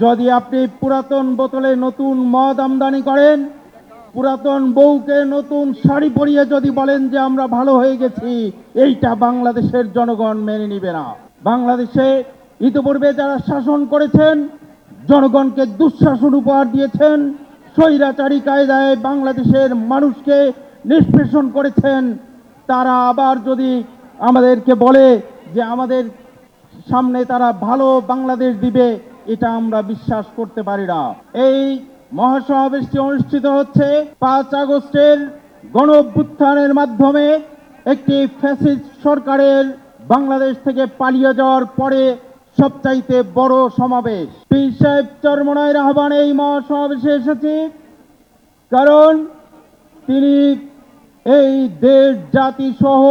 যদি আপনি পুরাতন বোতলে নতুন মদ আমদানি করেন, পুরাতন বউকে নতুন শাড়ি পরিয়ে যদি বলেন যে আমরা ভালো হয়ে গেছি, এইটা বাংলাদেশের জনগণ মেনে নিবে না। বাংলাদেশে ইতিপূর্বে যারা শাসন করেছেন, জনগণকে দুঃশাসন উপহার দিয়েছেন, স্বৈরাচারী কায়দায় বাংলাদেশের মানুষকে নিষ্পেষণ করেছেন, তারা আবার যদি আমাদেরকে বলে যে আমাদের সামনে তারা ভালো বাংলাদেশ দিবে, এটা আমরা বিশ্বাস করতে পারি না। এই মহাসমাবেশটি অনুষ্ঠিত হচ্ছে 5 আগস্টের গণ অভ্যুত্থানের মাধ্যমে একটি ফ্যাসিস্ট সরকারের বাংলাদেশ থেকে পালিয়ে যাওয়ার পরে সবচাইতে বড় সমাবেশ। পীর সাহেব চরমনায়ের আহ্বানে এই মহাসমাবেশে এসেছি, কারণ তিনি এই দেশ জাতি সহ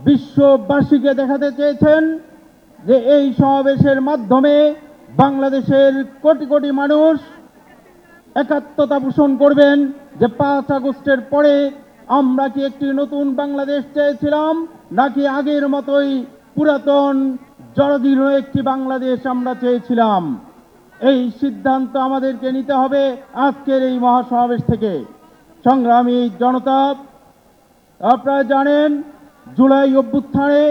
বিশ্ববাসীকে দেখাতে চেয়েছেন যে এই সমাবেশের মাধ্যমে বাংলাদেশের কোটি কোটি মানুষ একাত্মতা পোষণ করবেন যে 5 আগস্টের পরে আমরা কি একটি নতুন বাংলাদেশ চেয়েছিলাম, নাকি আগের মতোই পুরাতন জরাজীর্ণ একটি বাংলাদেশ আমরা চেয়েছিলাম। এই সিদ্ধান্ত আমাদেরকে নিতে হবে আজকের এই মহাসমাবেশ থেকে। সংগ্রামী জনতা, আপনারা জানেন জুলাই অভ্যুত্থানে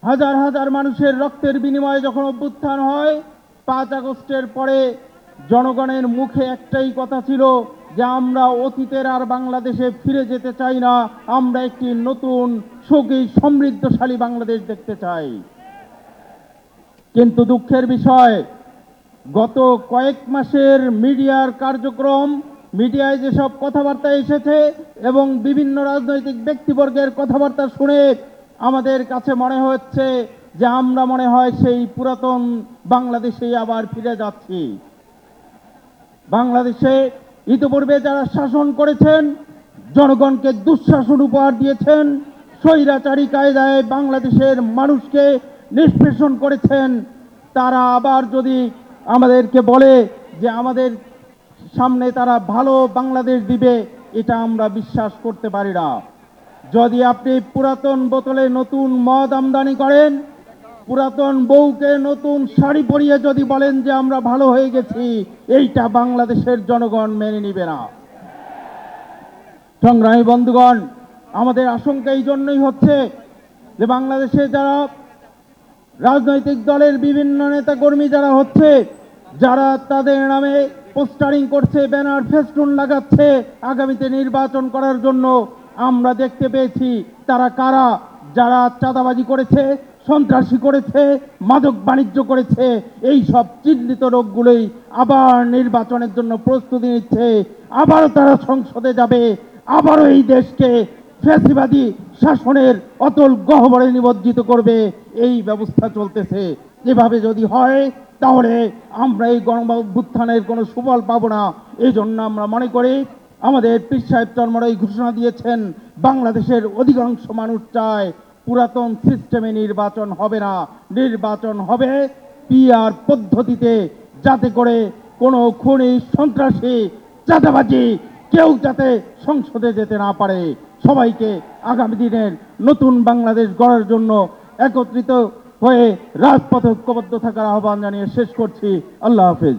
হাজার হাজার মানুষের রক্তের বিনিময়ে যখন অভ্যুত্থান হয়, 5 আগস্টের পরে জনগণের মুখে একটাই কথা ছিল যে আমরা অতীতের আর বাংলাদেশে ফিরে যেতে চাই না, আমরা একটি নতুন সুখী সমৃদ্ধশালী বাংলাদেশ দেখতে চাই। কিন্তু দুঃখের বিষয়, গত কয়েক মাসের মিডিয়ার কার্যক্রম, মিডিয়ায় যেসব কথাবার্তা এসেছে এবং বিভিন্ন রাজনৈতিক ব্যক্তিবর্গের কথাবার্তা শুনে আমাদের কাছে মনে হচ্ছে যে আমরা মনে হয় সেই পুরাতন বাংলাদেশেই আবার ফিরে যাচ্ছি। বাংলাদেশে ইতিপূর্বে যারা শাসন করেছেন, জনগণকে দুঃশাসন উপহার দিয়েছেন, স্বৈরাচারী কায়দায় বাংলাদেশের মানুষকে নিষ্পেষণ করেছেন, তারা আবার যদি আমাদেরকে বলে যে আমাদের সামনে তারা ভালো বাংলাদেশ দিবে, এটা আমরা বিশ্বাস করতে পারি না। যদি আপনি পুরাতন বোতলে নতুন মদ আমদানি করেন, পুরাতন বউকে নতুন শাড়ি পরিয়ে যদি বলেন যে আমরা ভালো হয়ে গেছি, এইটা বাংলাদেশের জনগণ মেনে নিবে না। সংগ্রামী বন্ধুগণ, আমাদের আশঙ্কা এই জন্যই হচ্ছে যে বাংলাদেশে যারা রাজনৈতিক দলের বিভিন্ন নেতাকর্মী যারা হচ্ছে, যারা তাদের নামে পোস্টারিং করছে, ব্যানার ফেস্টুন লাগাচ্ছে আগামীতে নির্বাচন করার জন্য, আমরা দেখতে পেয়েছি তারা কারা। যারা চাঁদাবাজি করেছে, সন্ত্রাসী করেছে, মাদক বাণিজ্য করেছে, এই সব চিহ্নিত লোকগুলোই আবার নির্বাচনের জন্য প্রস্তুতি নিচ্ছে, আবারও তারা সংসদে যাবে, আবারও এই দেশকে ফ্যাসিবাদী শাসনের অতল গহ্বরে নিমজ্জিত করবে, এই ব্যবস্থা চলতেছে। এভাবে যদি হয় তাহলে আমরা এই গণ অভ্যুত্থানের কোনো সুফল পাবো না। এই জন্য আমরা মনে করি, আমাদের পীর সাহেব চরমনাই ঘোষণা দিয়েছেন, বাংলাদেশের অধিকাংশ মানুষ চায় পুরাতন সিস্টেমে নির্বাচন হবে না, নির্বাচন হবে পিআর পদ্ধতিতে, যাতে করে কোনো খুনি, সন্ত্রাসী, চাঁদাবাজি কেউ যাতে সংসদে যেতে না পারে। সবাইকে আগামী দিনের নতুন বাংলাদেশ গড়ার জন্য একত্রিত হয়ে রাজপথে ঐক্যবদ্ধ থাকার আহ্বান জানিয়ে শেষ করছি। আল্লাহ হাফেজ।